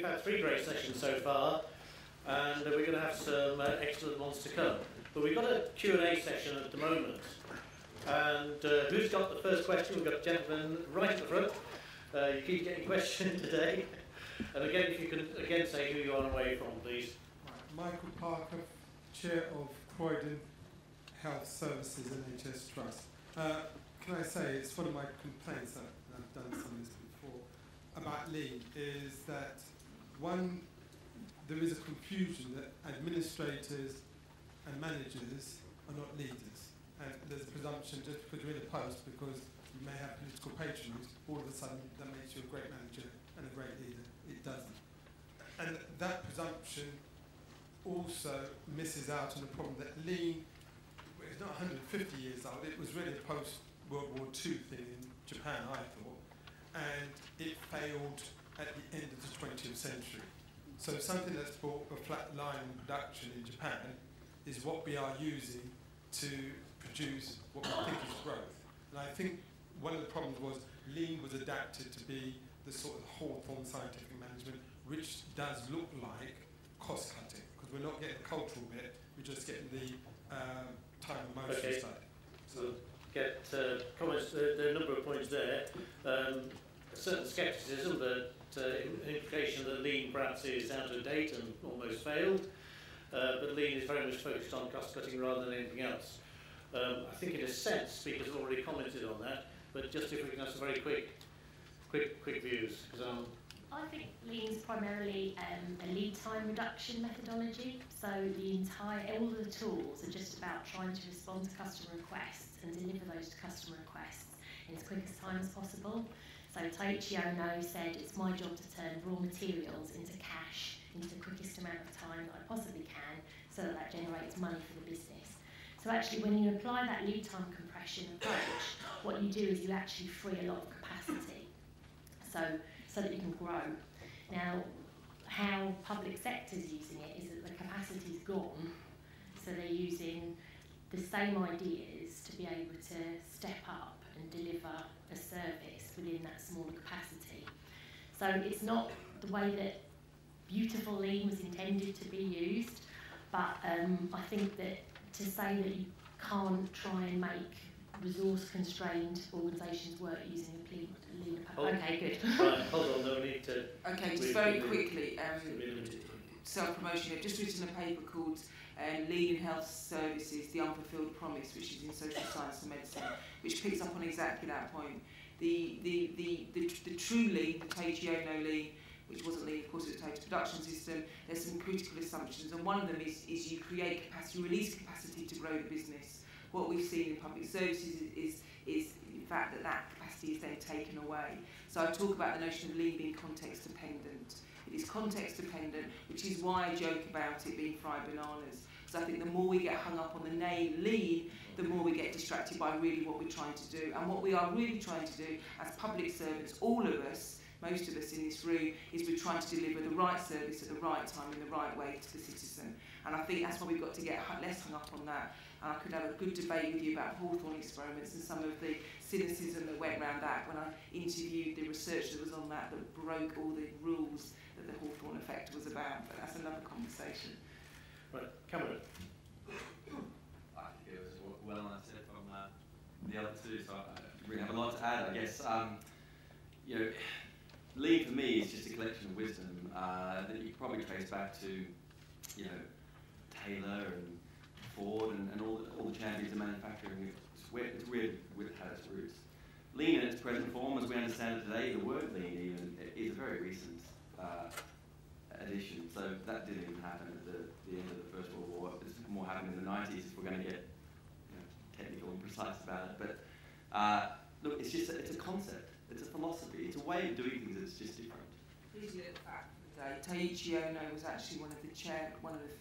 had 3 great sessions so far, and we're going to have some excellent ones to come. But we've got a Q&A session at the moment. And who's got the first question? We've got a gentleman right at the front. You keep getting questioned today. And again, if you can again say who you are and where you're from, please. Right. Michael Parker, Chair of Croydon Health Services NHS Trust. Can I say, it's one of my complaints, that I've done some of this before, about Lean, is that one, there is a confusion that administrators and managers are not leaders. And there's a presumption just because you're in a post, because you may have political patronage, all of a sudden that makes you a great manager and a great leader. It doesn't. And that presumption also misses out on the problem that Lean, well, it's not 150 years old, it was really a post-World War II thing in Japan, I thought, and it failed at the end of the 20th century. So something that's brought a flat line in production in Japan is what we are using to produce what we think is growth. And I think one of the problems was Lean was adapted to be the sort of Hawthorne scientific management, which does look like cost cutting, because we're not getting the cultural bit, we're just getting the time and motion side. So get comments. There are a number of points there. A certain scepticism that an implication that Lean perhaps is out of date and almost failed. But Lean is very much focused on cost cutting rather than anything else. I think in a sense, speakers have already commented on that, but just if we can have some very quick views. I think Lean is primarily a lead time reduction methodology. So all the tools are just about trying to respond to customer requests and deliver those customer requests in as quick a time as possible. So Taiichi Ohno said, it's my job to turn raw materials into cash into the quickest amount of time that I possibly can, so that generates money for the business. So actually, when you apply that lead time compression approach, what you do is you actually free a lot of capacity, so that you can grow. Now, how public sector's using it is that the capacity's gone, so they're using the same ideas to be able to step up and deliver a service within that smaller capacity. So it's not the way that beautiful Lean was intended to be used, but I think that to say that you can't try and make resource-constrained organisations work using a Lean approach. Okay, good. Right, hold on, no need to... Okay, just very quickly, self-promotion. I've just written a paper called Lean in Health Services, The Unfulfilled Promise, which is in Social Science and Medicine, which picks up on exactly that point. The true Lean, the Taiichi Ohno Lean, which wasn't Lean, of course, it was a total production system. There's some critical assumptions, and one of them is you create capacity, release capacity to grow the business. What we've seen in public services is in fact that capacity is then taken away. So I talk about the notion of Lean being context dependent. It is context dependent, which is why I joke about it being fried bananas. So I think the more we get hung up on the name Lean, the more we get distracted by really what we're trying to do. And what we are really trying to do as public servants, all of us, most of us in this room, is we're trying to deliver the right service at the right time in the right way to the citizen. And I think that's why we've got to get less hung up on that. And I could have a good debate with you about Hawthorne experiments and some of the cynicism that went around that when I interviewed the research that was on that broke all the rules that the Hawthorne effect was about. But that's another conversation. Right, Cameron. I think it was well answered from the other two, so I really have a lot to add, I guess. Lean for me is just a collection of wisdom that you can probably trace back to, Taylor and Ford and all the champions of manufacturing. It's weird with how its roots. Lean in its present form, as we understand it today, the word Lean even is a very recent addition. So that didn't even happen at the end of the First World War. It's more happened in the 90s if we're going to get technical and precise about it. But look, it's a concept. It's a philosophy. It's a way of doing things that's just different. Here's a little fact for the day. Taiichi Ohno was actually one of the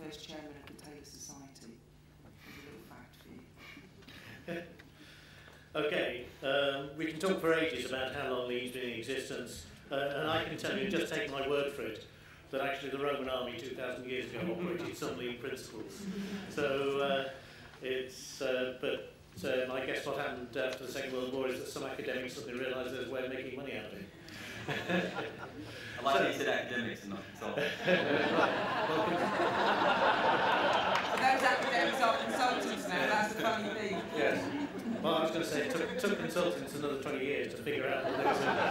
first chairmen of the Taylor Society. There's a little fact for you. Okay, we can talk for ages about how long Lean's been in existence, and I can tell you, just take my word for it, that actually the Roman army 2,000 years ago operated some Lean principles. So I guess what happened after the Second World War is that some academics suddenly realised there's a way of making money out of it. I like that you said academics and not consultants. So those academics are consultants now, that's the funny thing. Yes. Well, I was going to say, it took consultants another 20 years to figure out what those are.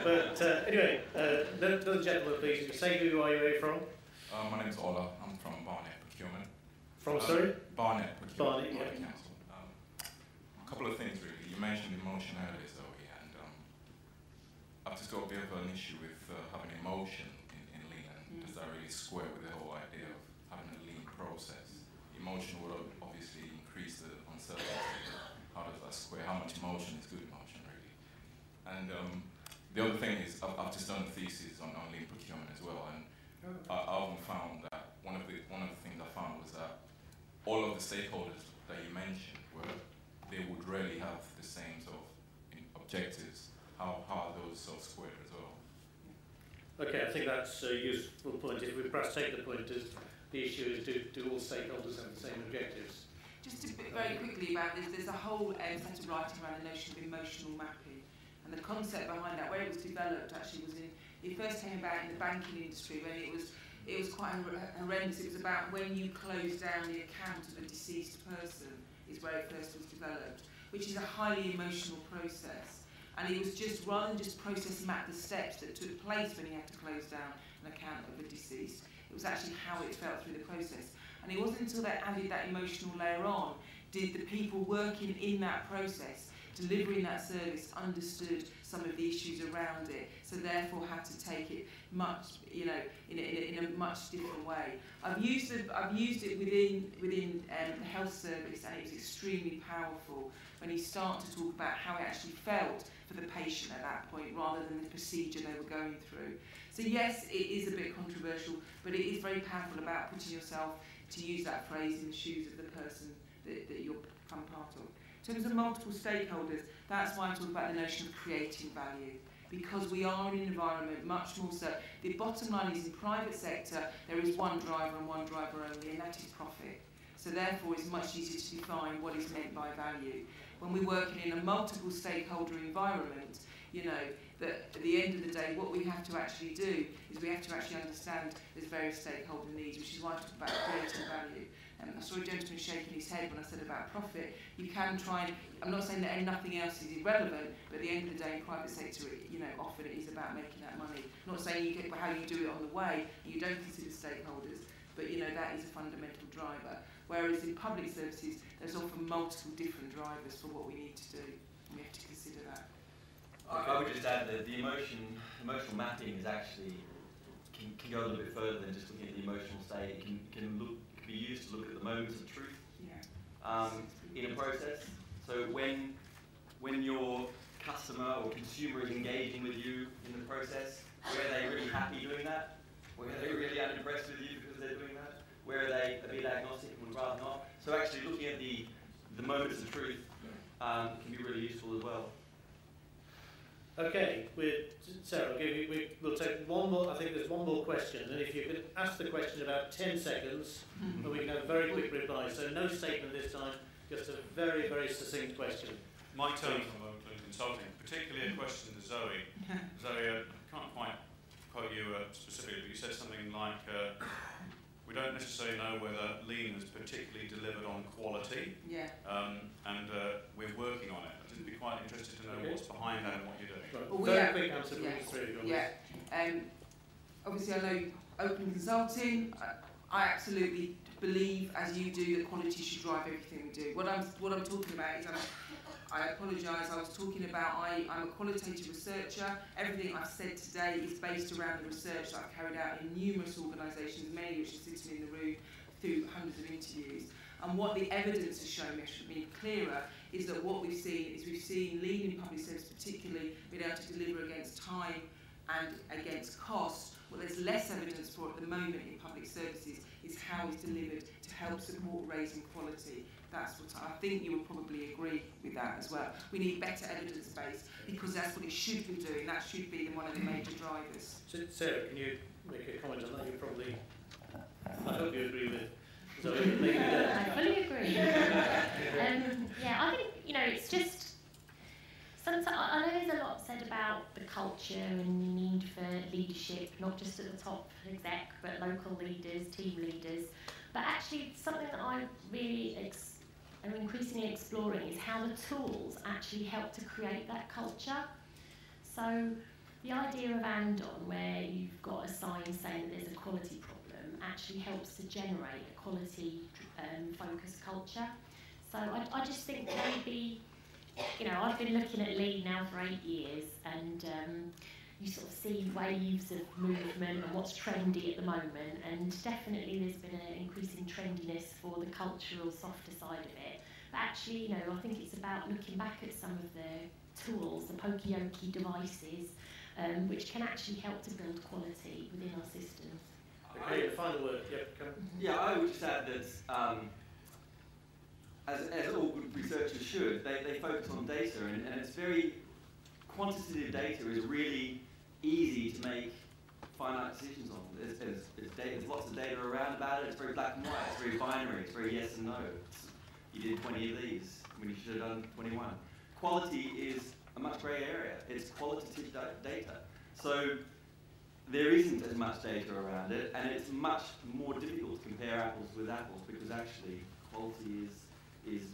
But anyway, another gentleman, please. Say who are you from? My name's Ola. I'm from Barnet Procurement. From, sorry? Barnet Procurement. Barnet, yeah. Council. A couple of things, really. You mentioned emotion earlier, Zoe, and I've just got a bit of an issue with having emotion in lean, and does that really square with the whole idea of having a lean process? Emotion will obviously increase the uncertainty. How does that square? How much emotion is good emotion, really? And the other thing is, I've just done a thesis on lean procurement as well, and I often found that one of the things I found was that all of the stakeholders that you mentioned they would rarely have the same sort of objectives. How are those sort of squared as well? Okay, I think that's a useful point. If we perhaps take the point as the issue is, do all stakeholders have the same objectives? Just a bit very quickly about this, there's a whole set of writing around the notion of emotional mapping. And the concept behind that, where it was developed actually was it first came about in the banking industry when it was quite horrendous. It was about when you close down the account of a deceased person is where it first was developed, which is a highly emotional process. And it was just, rather than just process map the steps that took place when you had to close down an account of a deceased, it was actually how it felt through the process. And it wasn't until they added that emotional layer on did the people working in that process, delivering that service, understood some of the issues around it, so therefore had to take it much, in a much different way. I've used it within the health service, and it was extremely powerful when you start to talk about how it actually felt for the patient at that point, rather than the procedure they were going through. So yes, it is a bit controversial, but it is very powerful about putting yourself, to use that phrase, in the shoes of the person that you're become part of. In terms of multiple stakeholders, that's why I talk about the notion of creating value. Because we are in an environment much more so. The bottom line is, in private sector, there is one driver and one driver only, and that is profit. So therefore, it's much easier to define what is meant by value. When we're working in a multiple stakeholder environment, that at the end of the day, what we have to actually do is we have to actually understand there's various stakeholder needs, which is why I talk about creating value. I saw a gentleman shaking his head when I said about profit. You can try and, I'm not saying that nothing else is irrelevant, but at the end of the day, in private sector, often it is about making that money. I'm not saying you get how you do it on the way, you don't consider stakeholders, but that is a fundamental driver. Whereas in public services, there's often multiple different drivers for what we need to do, and we have to consider that. I would just add that the emotional mapping is actually can go a little bit further than just looking at the emotional state. It can be used to look at the moments of truth in a process. So when your customer or consumer is engaging with you in the process, where are they really happy doing that? Where are they really unimpressed with you because they're doing that? Where are they a bit agnostic and would rather not? So actually looking at the moments of truth can be really useful as well. Okay, Sarah, we'll take one more. I think there's one more question, and if you could ask the question in about 10 seconds, and we can have a very quick reply. So no statement this time, just a very, very succinct question. My turn from Oakland Consulting, particularly a question to Zoe. Zoe, I can't quite quote you specifically, but you said something like, we don't necessarily know whether lean has particularly delivered on quality, and we're working on it. I'd be quite interested to know what's behind that and what you're doing. Well, very quick answer from the three of you. Obviously, I know Oakland Consulting. I absolutely believe, as you do, that quality should drive everything we do. What I'm talking about is, I apologise, I was talking about, I'm a qualitative researcher. Everything I've said today is based around the research that I've carried out in numerous organisations, many which are sitting in the room through hundreds of interviews. And what the evidence has shown me, I should be clearer, is that what we've seen lean in public service particularly being able to deliver against time and against cost. What there's less evidence for at the moment in public services is how it's delivered to help support raising quality. That's what I think you would probably agree with that as well. We need better evidence base because that's what it should be doing. That should be one of the major drivers. So, Sarah, can you make a comment on that? You probably, I hope you agree with Zoe. Maybe you don't. I fully agree. I think it's just Sometimes I know there's a lot said about the culture and the need for leadership, not just at the top exec, but local leaders, team leaders. But actually, something that I really am increasingly exploring is how the tools actually help to create that culture. So the idea of Andon, where you've got a sign saying that there's a quality problem, actually helps to generate a quality focused culture. So I just think maybe, you know, I've been looking at Lean now for 8 years, and you sort of see waves of movement and what's trendy at the moment, and definitely there's been an increasing trendiness for the cultural, softer side of it. But actually, you know, I think it's about looking back at some of the tools, the pokey-okey devices, which can actually help to build quality within our systems. Okay, the final word. Yep, come. Yeah, I would just add that as all good researchers should, they focus on data, and it's very, quantitative data is really easy to make finite decisions on. There's lots of data around about it. It's very black and white. It's very binary. It's very yes and no. You did 20 of these when you should have done 21. Quality is a much grey area. It's qualitative data. So there isn't as much data around it, and it's much more difficult to compare apples with apples, because actually quality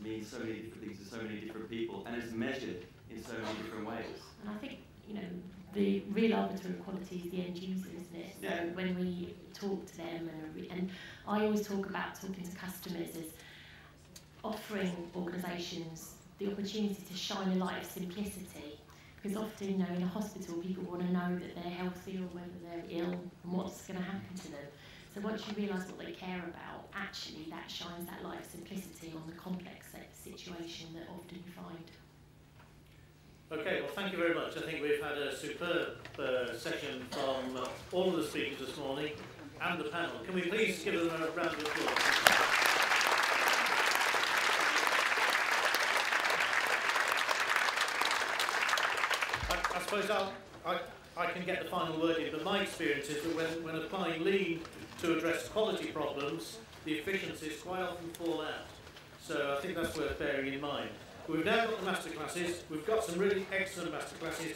means so many different things to so many different people, and it's measured in so many different ways. And I think, you know, the real arbiter of quality is the end user, isn't it? So yeah. When we talk to them, and I always talk about talking to customers as offering organisations the opportunity to shine a light of simplicity. Because often, you know, in a hospital, people want to know that they're healthy or whether they're ill and what's going to happen to them. So once you realise what they care about, actually that shines that light of simplicity on the complex situation that often you find. Okay, well, thank you very much. I think we've had a superb session from all of the speakers this morning and the panel. Can we please give them a round of applause? I suppose I can get the final word in, but my experience is that when applying Lean to address quality problems, the efficiencies quite often fall out. So I think that's worth bearing in mind. We've now got the masterclasses. We've got some really excellent masterclasses.